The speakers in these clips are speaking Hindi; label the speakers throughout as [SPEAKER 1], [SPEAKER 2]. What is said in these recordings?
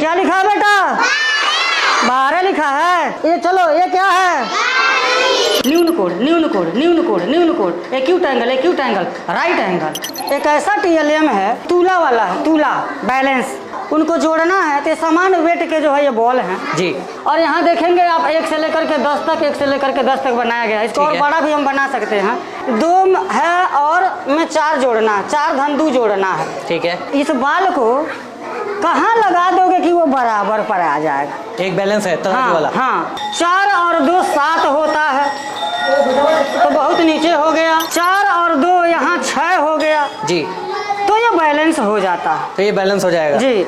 [SPEAKER 1] क्या लिखा है बेटा? 12 लिखा है। ये चलो, ये क्या है? न्यून कोण, न्यून कोण, न्यून कोण, न्यून कोण, acute angle, acute angle, right angle. एक ऐसा टीएलएम है, तूला वाला है, तूला बैलेंस, उनको जोड़ना है तो समान वेट के जो है ये बॉल हैं
[SPEAKER 2] जी।
[SPEAKER 1] और यहाँ देखेंगे आप 1 से लेकर के 10 तक, 1 से लेकर के 10 तक बनाया गया है। इसको और बड़ा भी हम बना सकते हैं। 2 है और में 4 जोड़ना, 4 धन 2 जोड़ना है।
[SPEAKER 2] ठीक है।
[SPEAKER 1] इस बाल को कहाँ लगा दोगे कि वो बराबर पर आ जाएगा?
[SPEAKER 2] एक बैलेंस है तरह वाला।
[SPEAKER 1] हाँ, 4 और 2 7 होता है तो बहुत नीचे हो गया। 4 और 2 यहाँ 6 हो गया
[SPEAKER 2] जी,
[SPEAKER 1] तो ये बैलेंस हो जाता है।
[SPEAKER 2] तो ये बैलेंस हो जाएगा
[SPEAKER 1] जी।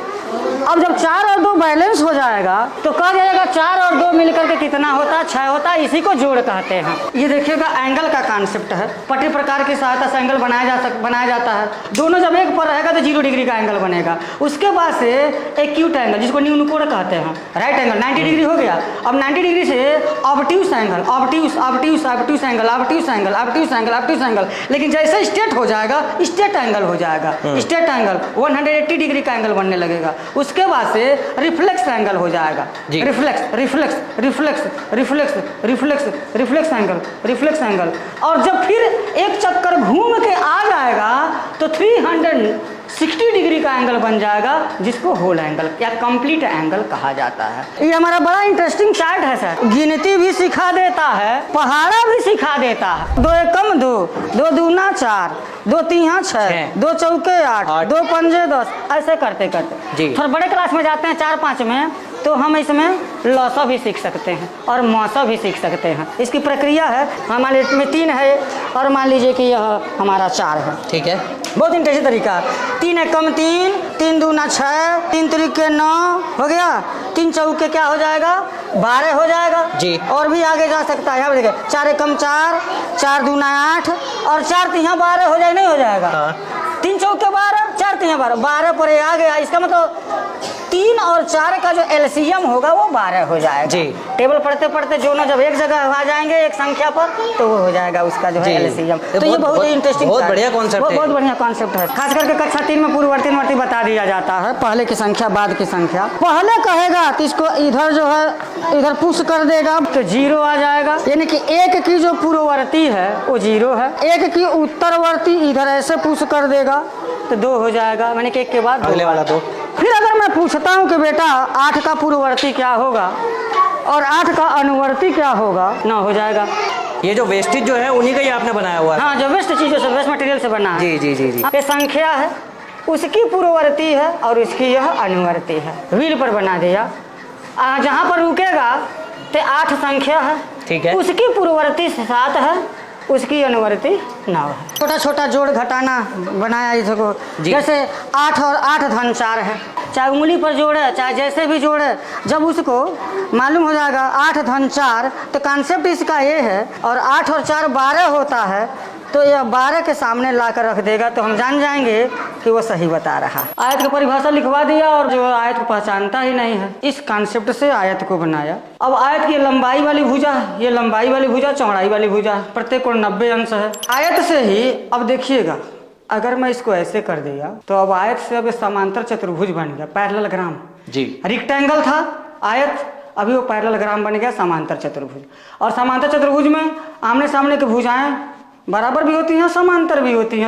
[SPEAKER 1] अब जब 4 और 2 बैलेंस हो जाएगा तो कहा जाएगा 4 और 2 मिलकर के कितना होता है? 6 होता है। इसी को जोड़ कहते हैं। ये देखिएगा एंगल का कॉन्सेप्ट है। पट्टी प्रकार की सहायता से एंगल बनाया जाता है। दोनों जब एक पर रहेगा तो 0 डिग्री का एंगल बनेगा। उसके बाद से एक्यूट एंगल, जिसको न्यून कोण कहते हैं, राइट एंगल 90 डिग्री हो गया। अब 90 डिग्री से obtuse angle, obtuse obtuse obtuse angle, obtuse angle, obtuse angle, obtuse angle. लेकिन जैसे स्ट्रेट हो जाएगा स्ट्रेट एंगल हो जाएगा। स्ट्रेट एंगल 180 डिग्री का एंगल बनने लगेगा। उसके बाद से रिफ्लेक्स एंगल हो जाएगा। Reflex reflex reflex reflex reflex reflex angle, reflex angle. और जब फिर एक चक्कर घूम के आ जाएगा तो 360 डिग्री का एंगल बन जाएगा, जिसको होल एंगल या कंप्लीट एंगल कहा जाता है। ये हमारा बड़ा इंटरेस्टिंग चार्ट है सर। गिनती भी सिखा देता है, पहाड़ा भी सिखा देता है। 2 एकम 2, 2 दूना 4, 2 तीहा 6, 2 चौके 8, 2 पंजे 10, ऐसे करते करते थोड़ा बड़े क्लास में जाते हैं 4-5 में तो हम इसमें लॉसा भी सीख सकते हैं और मौसा भी सीख सकते हैं। इसकी प्रक्रिया है, हमारे में 3 है और मान लीजिए कि यह हमारा 4 है।
[SPEAKER 2] ठीक है,
[SPEAKER 1] बहुत इंटरेस्टिंग तरीका। 3 एकम 3, 3 दूना 6, 3 त्रिके 9 हो गया। 3 चौके क्या हो जाएगा? 12 हो जाएगा
[SPEAKER 2] जी।
[SPEAKER 1] और भी आगे जा सकता है। यहाँ देखिए 4 एकम 4, 4 दूना 8 और 4 तिहा 12 हो जाए, नहीं हो जाएगा? 3 चौके 12, 4 तिहा 12, 12 पर आ गया। इसका मतलब 3 और 4 का जो एलसीएम होगा वो 12 हो जाएगा
[SPEAKER 2] जी।
[SPEAKER 1] टेबल पढ़ते पढ़ते दोनों जब एक जगह आ जाएंगे एक संख्या पर तो वो हो जाएगा उसका जो है एलसीएम। तो ये बहुत ही इंटरेस्टिंग,
[SPEAKER 2] बहुत बढ़िया कॉन्सेप्ट है।
[SPEAKER 1] बहुत बढ़िया कॉन्सेप्ट है। खास करके कक्षा 3 में पूर्ववर्ती बता दिया जाता है, पहले की संख्या बाद की संख्या। पहले कहेगा तो इसको इधर जो है इधर पुश कर देगा तो 0 आ जाएगा, यानी कि 1 की जो पूर्ववर्ती है वो 0 है। 1 की उत्तरवर्ती इधर ऐसे पुश कर देगा तो 2 हो जाएगा, माने कि 1 के बाद
[SPEAKER 2] अगले वाला 2।
[SPEAKER 1] फिर अगर मैं पूछता हूँ कि बेटा 8 का पूर्ववर्ती क्या होगा और 8 का अनुवर्ती क्या होगा, 9 हो जाएगा।
[SPEAKER 2] ये जो वेस्टेज जो है उन्हीं का ही आपने बनाया हुआ है?
[SPEAKER 1] हाँ, जो वेस्ट चीज़ों से, वेस्ट मटेरियल से बना है।
[SPEAKER 2] जी जी जी जी।
[SPEAKER 1] ये संख्या है, उसकी पूर्ववर्ती है और उसकी यह अनुवर्ती है। व्हील पर बना दिया, जहाँ पर रुकेगा तो 8 संख्या है।
[SPEAKER 2] ठीक है।
[SPEAKER 1] उसकी पूर्ववर्ती 7 है, उसकी अनुवर्ती 9 है। छोटा छोटा जोड़ घटाना बनाया इसको, जैसे 8 और 8 धन 4 है। चाहे उंगली पर जोड़े चाहे जैसे भी जोड़े, जब उसको मालूम हो जाएगा 8 धन 4 तो कॉन्सेप्ट इसका ये है। और 8 और 4 12 होता है तो यह 12 के सामने ला कर रख देगा तो हम जान जाएंगे कि वो सही बता रहा है। आयत की परिभाषा लिखवा दिया और जो आयत को पहचानता ही नहीं है, इस कॉन्सेप्ट से आयत को बनाया। अब आयत की लंबाई वाली भुजा, ये लंबाई वाली भुजा, चौड़ाई वाली भुजा, प्रत्येक कोण 90 अंश है। आयत से ही अब देखिएगा, अगर मैं इसको ऐसे कर दिया तो अब आयत से अब समांतर चतुर्भुज बन गया, पैरेललोग्राम जी। रेक्टेंगल था आयत, अभी वो पैरेललोग्राम बन गया समांतर चतुर्भुज। और समांतर चतुर्भुज में आमने सामने की भुजाएं बराबर भी होती हैं, समांतर भी होती हैं।